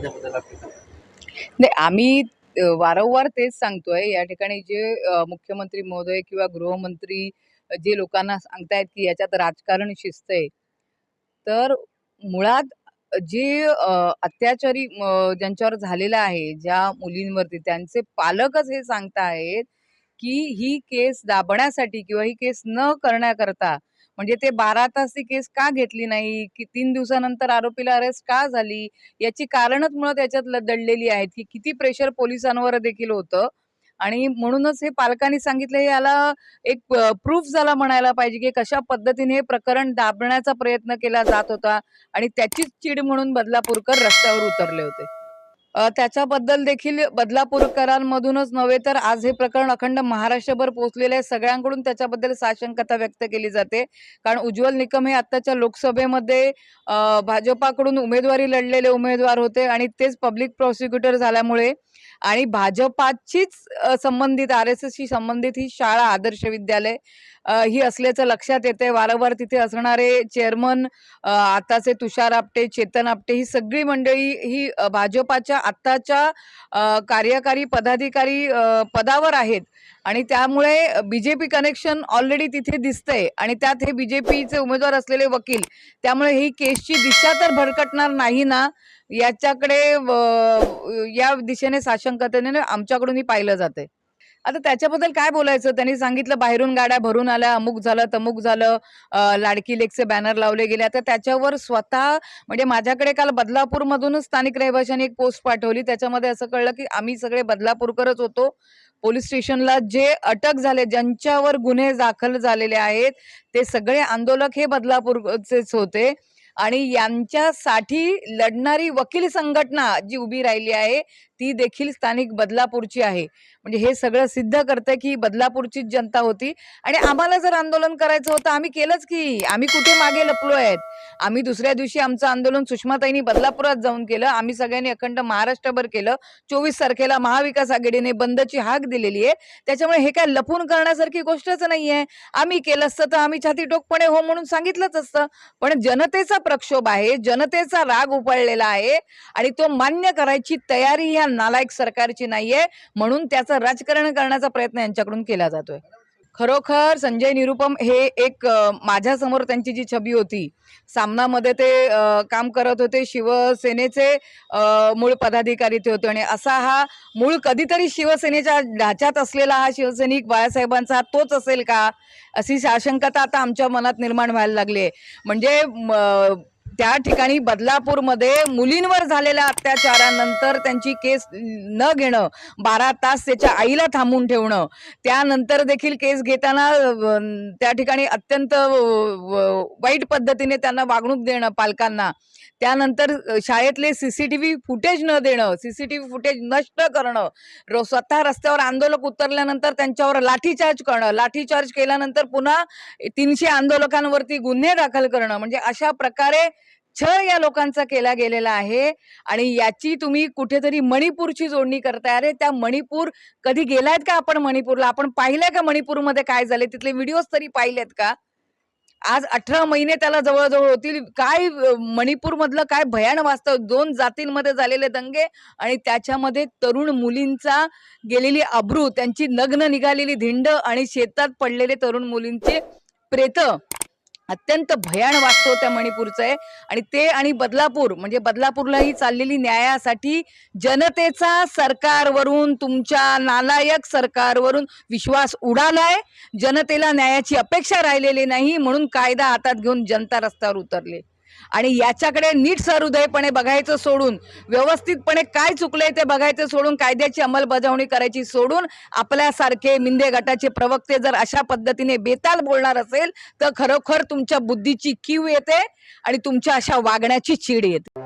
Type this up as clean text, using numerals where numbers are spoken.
त्याच्याबद्दल आपली काय? नाही, आम्ही वारंवार तेच सांगतोय या ठिकाणी जे मुख्यमंत्री महोदय किंवा गृहमंत्री जे लोकांना सांगतायत की याच्यात राजकारण शिजतंय, तर मुळात जे अत्याचारी ज्यांच्यावर झालेला आहे, ज्या मुलींवरती त्यांचे पालकच हे सांगताहेत की ही केस दाबण्यासाठी किंवा ही केस न करण्याकरता म्हणजे ते 12 तास ती केस का घेतली नाही, की 3 दिवसानंतर आरोपीला अरेस्ट का झाली, याची कारणच मुळात याच्यात दडलेली आहेत, की किती प्रेशर पोलिसांवर देखील होतं आणि म्हणूनच हे पालकांनी सांगितलं हे याला एक प्रूफ झाला म्हणायला पाहिजे, की कशा पद्धतीने हे प्रकरण दाबण्याचा प्रयत्न केला जात होता आणि त्याचीच चीड म्हणून बदलापूरकर रस्त्यावर उतरले होते. त्याच्याबद्दल देखील बदलापूरकरांमधूनच नव्हे तर आज हे प्रकरण अखंड महाराष्ट्रभर पोहोचलेलं आहे. सगळ्यांकडून त्याच्याबद्दल साशंकता व्यक्त केली जाते. कारण उज्ज्वल निकम हे आत्ताच्या लोकसभेमध्ये भाजपाकडून उमेदवारी लढलेले उमेदवार होते आणि तेच पब्लिक प्रॉसिक्युटर झाल्यामुळे आणि भाजपाचीच संबंधित RSSशी संबंधित ही शाळा आदर्श विद्यालय ही असल्याचं लक्षात येते. वारंवार तिथे असणारे चेअरमन आताचे तुषार आपटे, चेतन आपटे ही सगळी मंडळी ही भाजपाच्या आत्ताच्या कार्यकारी पदाधिकारी पदावर आहेत आणि त्यामुळे बीजेपी कनेक्शन ऑलरेडी तिथे दिसतंय आणि त्यात हे बीजेपीचे उमेदवार असलेले वकील, त्यामुळे ही केसची दिशा तर भरकटणार नाही ना, याच्याकडे या दिशेने साशंकतेने आमच्याकडूनही पाहिलं जातंय. आता त्याच्याबद्दल काय बोलायचं? त्यांनी सांगितलं बाहेरून गाड्या भरून आल्या, अमुक झालं, तमुक झालं, लाडकी लेकचे बॅनर लावले गेले. आता त्याच्यावर स्वतः म्हणजे माझ्याकडे काल बदलापूरमधूनच स्थानिक रहिवाशांनी एक पोस्ट पाठवली. त्याच्यामध्ये असं कळलं, की आम्ही सगळे बदलापूरकरच होतो. पोलीस स्टेशनला जे अटक झाले, ज्यांच्यावर गुन्हे दाखल झालेले आहेत, ते सगळे आंदोलक हे बदलापूरचेच होते आणि यांच्यासाठी लढणारी वकील संघटना जी उभी राहिली आहे, ती देखील स्थानिक बदलापूरची आहे. म्हणजे हे सगळं सिद्ध करतंय की बदलापूरचीच जनता होती आणि आम्हाला जर आंदोलन करायचं होतं आम्ही केलंच की. आम्ही कुठे मागे लपलो आहेत. आम्ही दुसऱ्या दिवशी आमचं आंदोलन सुषमाताईंनी बदलापुरात जाऊन केलं. आम्ही सगळ्यांनी अखंड महाराष्ट्रभर केलं. 24 तारखेला महाविकास आघाडीने बंदची हाक दिलेली आहे. त्याच्यामुळे हे काय लपून करण्यासारखी गोष्टच नाहीये. आम्ही केलं असतं तर आम्ही छातीटोकपणे हो म्हणून सांगितलंच असतं. पण जनतेचा प्रक्षोभ आहे, जनतेचा राग उपळलेला आहे आणि तो मान्य करायची तयारी ह्या नालायक सरकारची नाहीये. म्हणून त्याचं राजकारण करण्याचा प्रयत्न यांच्याकडून केला जातोय. खरोखर संजय निरुपम हे एक माझ्यासमोर त्यांची जी छबी होती, सामनामध्ये ते काम करत होते. शिवसेनेचे मूळ पदाधिकारी ते होते आणि असा हा मूळ कधीतरी शिवसेनेच्या ढाच्यात असलेला हा शिवसैनिक बाळासाहेबांचा तोच असेल का? अशी आशंका आता आमच्या मनात निर्माण व्हायला लागली आहे. म्हणजे त्या ठिकाणी बदलापूरमध्ये मुलींवर झालेल्या अत्याचारानंतर त्यांची केस न घेणं, 12 तास त्याच्या आईला थांबून ठेवणं, त्यानंतर देखील केस घेताना त्या ठिकाणी अत्यंत वाईट पद्धतीने त्यांना वागणूक देणं पालकांना, त्यानंतर शाळेतले CCTV फुटेज न देणं, CCTV फुटेज नष्ट करणं, स्वतः रस्त्यावर आंदोलक उतरल्यानंतर त्यांच्यावर लाठीचार्ज करणं, लाठीचार्ज केल्यानंतर पुन्हा 300 आंदोलकांवरती गुन्हे दाखल करणं, म्हणजे अशा प्रकारे छळ या लोकांचा केला गेलेला आहे आणि याची तुम्ही कुठेतरी मणिपूरची जोडणी करताय. अरे त्या मणिपूर कधी गेलायत का आपण मणिपूरला? आपण पाहिलंय का मणिपूरमध्ये काय झाले? तिथले व्हिडिओज तरी पाहिलेत का? आज 18 महिने त्याला जवळ-जवळ होतील. काय मणिपूरमधलं काय भयान वास्तव, 2 जातींमध्ये झालेले दंगे आणि त्याच्यामध्ये तरुण मुलींचा गेलेली अब्रू, त्यांची नग्न निघालेली धिंड आणि शेतात पडलेले तरुण मुलींचे प्रेतं. अत्यंत भयान वास्तव त्या मणिपूरचं आहे आणि ते आणि बदलापूर म्हणजे बदलापूरलाही चाललेली न्यायासाठी जनतेचा सरकारवरून, तुमच्या नालायक सरकारवरून विश्वास उडालाय. जनतेला न्यायाची अपेक्षा राहिलेली नाही म्हणून कायदा हातात घेऊन जनता रस्त्यावर उतरले आणि याच्याकडे नीट सहृदयपणे बघायचं सोडून, व्यवस्थितपणे काय चुकलंय ते बघायचं सोडून, कायद्याची अंमलबजावणी करायची सोडून, आपल्यासारखे मिंदे गटाचे प्रवक्ते जर अशा पद्धतीने बेताल बोलणार असेल तर खरोखर तुमच्या बुद्धीची कीव येते आणि तुमच्या अशा वागण्याची चीड येते.